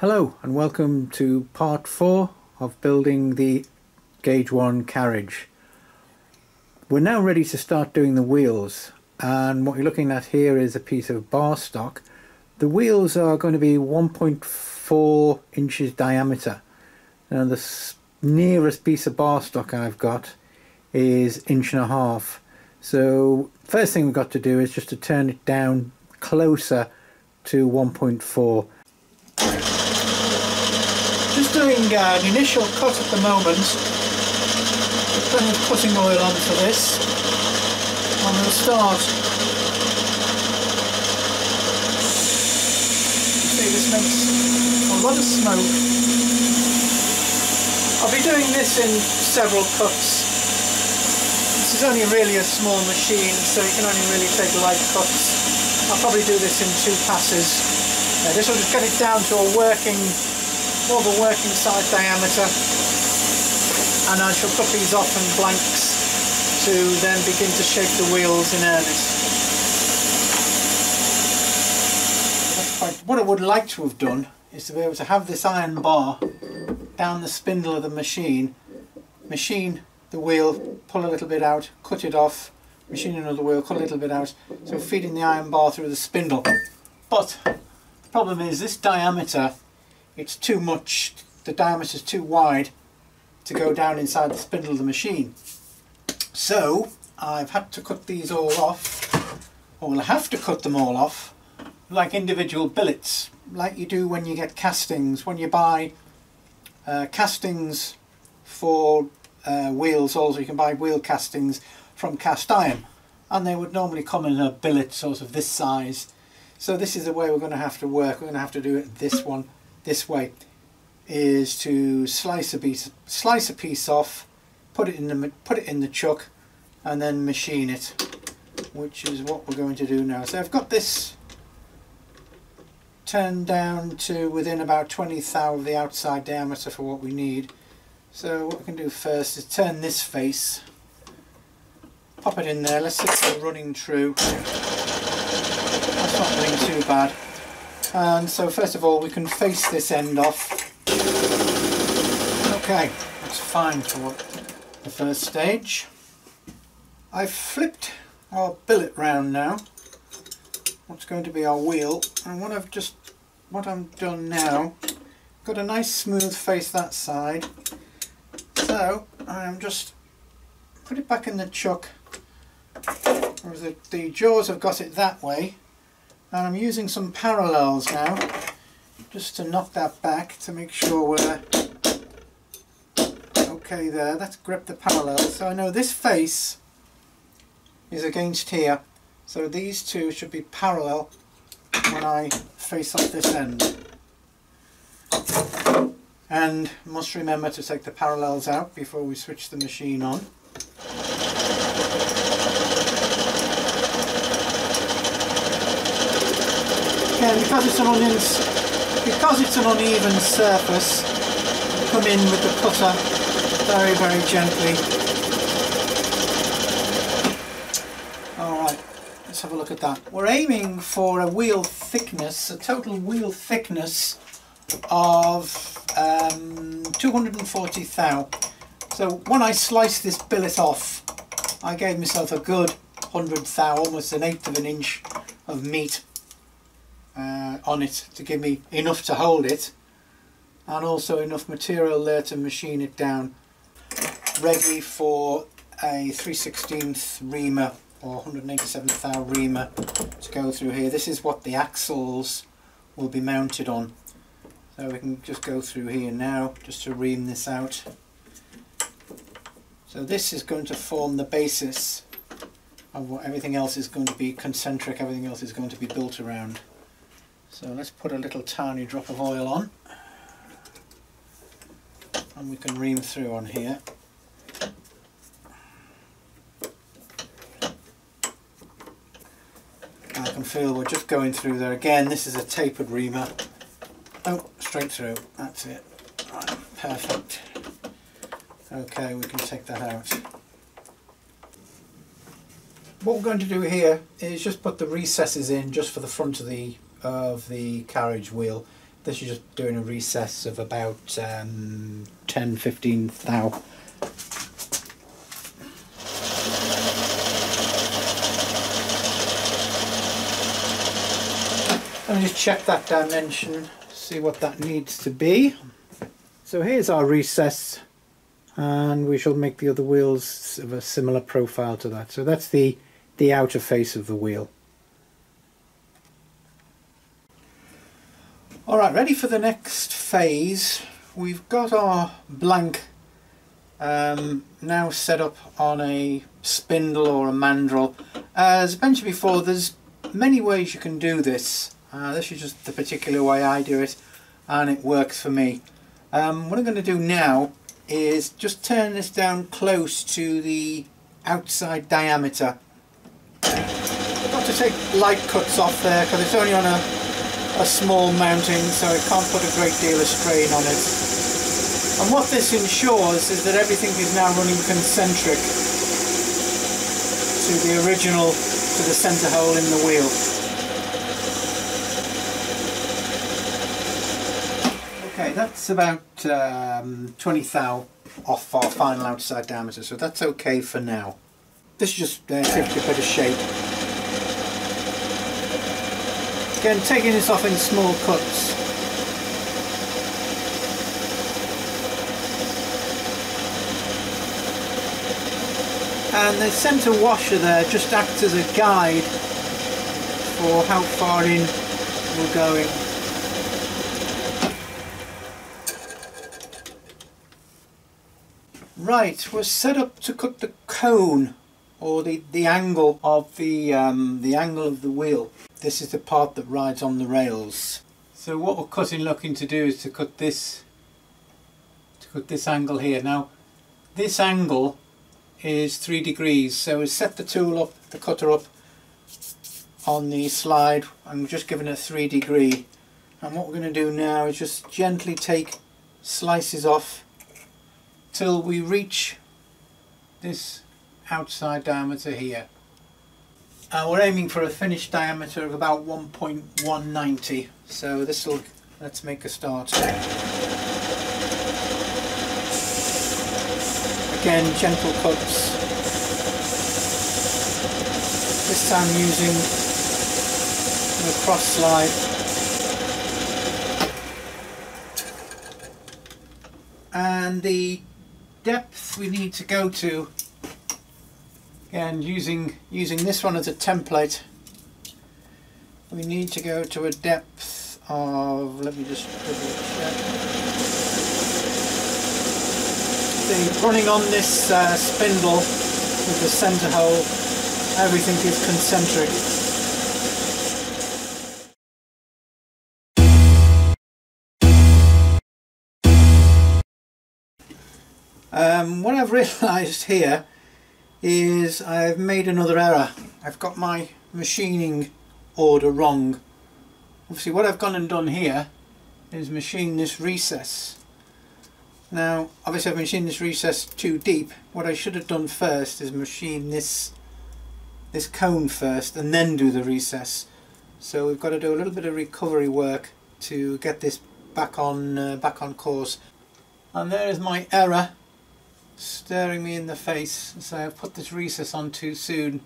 Hello and welcome to part 4 of building the Gauge 1 carriage. We're now ready to start doing the wheels, and what you're looking at here is a piece of bar stock. The wheels are going to be 1.4 inches diameter. Now the nearest piece of bar stock I've got is 1.5 inches. So first thing we've got to do is just to turn it down closer to 1.4. Just doing an initial cut at the moment. There's plenty of cutting oil on for this, and we'll start. You see, this makes a lot of smoke. I'll be doing this in several cuts. This is only really a small machine, so you can only really take light cuts. I'll probably do this in 2 passes. This will just get it down to a more of a working size diameter, and I shall cut these off in blanks to then begin to shape the wheels in earnest. What I would like to have done is to be able to have this iron bar down the spindle of the machine the wheel, pull a little bit out, cut it off, machine another wheel, cut a little bit out, so feeding the iron bar through the spindle. But the problem is this diameter, it's too much, the diameter is too wide to go down inside the spindle of the machine. So I've had to cut these all off, or will have to cut them all off, like individual billets, like you do when you get castings. When you buy castings for wheels, also you can buy wheel castings from cast iron, and they would normally come in a billet sort of this size. So this is the way we're going to have to work. We're going to have to do it this way, is to slice a piece off, put it in the chuck, and then machine it, which is what we're going to do now. So I've got this turned down to within about 20 thou of the outside diameter for what we need. So what we can do first is turn this face, pop it in there. Let's see if we're running true. That's not running too bad. And so first of all we can face this end off. Okay, that's fine for the first stage. I've flipped our billet round now. What's going to be our wheel, and what I've done now, got a nice smooth face that side. So I'm just put it back in the chuck. The jaws have got it that way. And I'm using some parallels now, just to knock that back to make sure we're okay there. That's gripped the parallels, so I know this face is against here, so these two should be parallel when I face off this end. And must remember to take the parallels out before we switch the machine on. Again, because it's an uneven surface, come in with the cutter very, very gently. Alright, let's have a look at that. We're aiming for a wheel thickness, a total wheel thickness of 240 thou. So when I sliced this billet off, I gave myself a good 100 thou, almost 1/8 of an inch of meat on it to give me enough to hold it, and also enough material there to machine it down, ready for a 3/16 reamer or 187 thou reamer to go through here. This is what the axles will be mounted on, so we can just go through here now just to ream this out. So this is going to form the basis of what everything else is going to be concentric, everything else is going to be built around. So let's put a little tiny drop of oil on, and we can ream through on here. I can feel we're just going through there. Again, this is a tapered reamer. Oh, straight through, that's it. Right, perfect. Okay, we can take that out. What we're going to do here is just put the recesses in just for the front of the carriage wheel. This is just doing a recess of about 10-15 thou. Let me just check that dimension, see what that needs to be. So here's our recess, and we shall make the other wheels of a similar profile to that. So that's the outer face of the wheel. Alright, ready for the next phase. We've got our blank now set up on a spindle or a mandrel. As mentioned before, there's many ways you can do this. This is just the particular way I do it, and it works for me. What I'm going to do now is just turn this down close to the outside diameter. I've got to take light cuts off there because it's only on a small mounting, so it can't put a great deal of strain on it. And what this ensures is that everything is now running concentric to the original, to the centre hole in the wheel. Okay, that's about 20 thou off our final outside diameter, so that's okay for now. This is just gives it a bit of shape. Again, taking this off in small cuts. And the centre washer there just acts as a guide for how far in we're going. Right, we're set up to cut the cone, or the angle of the angle of the wheel. This is the part that rides on the rails. So what we're looking to do is to cut this angle here. Now this angle is 3 degrees, so we set the tool up, the cutter up on the slide. I'm just giving it a 3 degree, and what we're going to do now is just gently take slices off till we reach this outside diameter here. We're aiming for a finished diameter of about 1.190, so let's make a start. Again, gentle cuts, this time using the cross slide. And the depth we need to go to, again using this one as a template, we need to go to a depth of, let me just double check. Running on this spindle with the centre hole, everything is concentric. What I've realised here is I've made another error. I've got my machining order wrong. Obviously what I've gone and done here is machine this recess. Now obviously I've machined this recess too deep. What I should have done first is machine this cone first and then do the recess. So we've got to do a little bit of recovery work to get this back on course. And there is my error staring me in the face. So I've put this recess on too soon.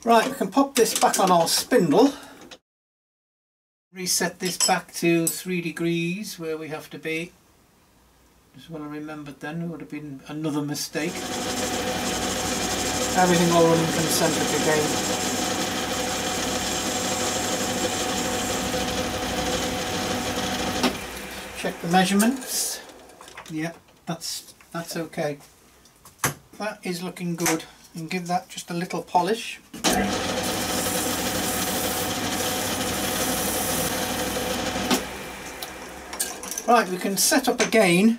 Right, we can pop this back on our spindle. Reset this back to 3 degrees where we have to be. Just what I remembered then, it would have been another mistake. Everything all running concentric again. Check the measurements. Yeah, that's okay. That is looking good. And give that just a little polish. Right, we can set up again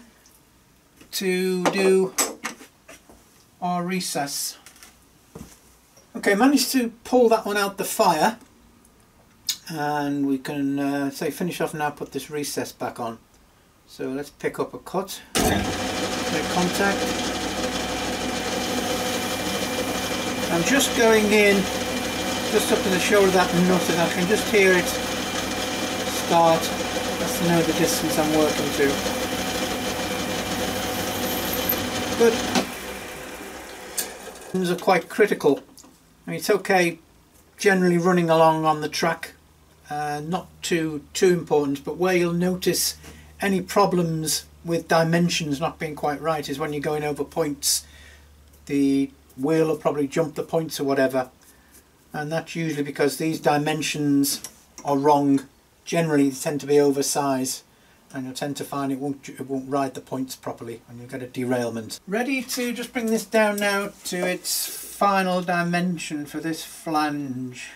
to do our recess. Okay, managed to pull that one out the fire. and we can say finish off now, put this recess back on. So let's pick up a cut, make contact. I'm just going in just up to the shoulder of that nut, and I can just hear it start. That's to know the distance I'm working to. Good. These are quite critical. I mean, it's okay generally running along on the track, not too important, but where you'll notice any problems with dimensions not being quite right is when you're going over points. The wheel will probably jump the points or whatever, and that's usually because these dimensions are wrong. Generally they tend to be oversized, and you'll tend to find it won't ride the points properly and you'll get a derailment. Ready to just bring this down now to its final dimension for this flange.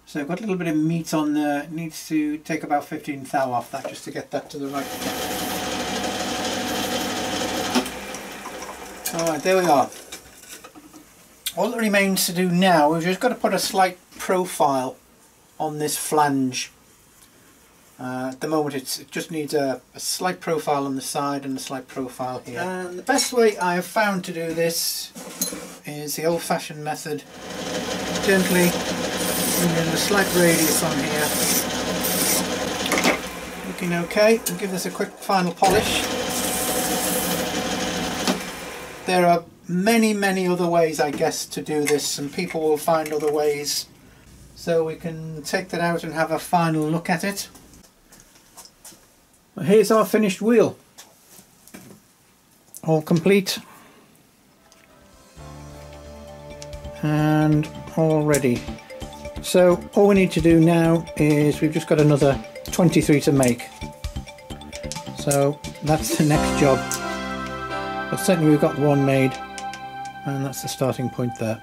So I've got a little bit of meat on there. It needs to take about 15 thou off that just to get that to the right depth. Alright, there we are. All that remains to do now is just got to put a slight profile on this flange. At the moment it just needs a slight profile on the side and a slight profile here. And the best way I have found to do this is the old-fashioned method. Gently bring in a slight radius on here. Looking okay. We'll give this a quick final polish. There are many other ways, I guess, to do this, and people will find other ways. So we can take that out and have a final look at it. Well, here's our finished wheel. All complete. And all ready. So all we need to do now is we've just got another 23 to make. So that's the next job. But certainly we've got one made, and that's the starting point there.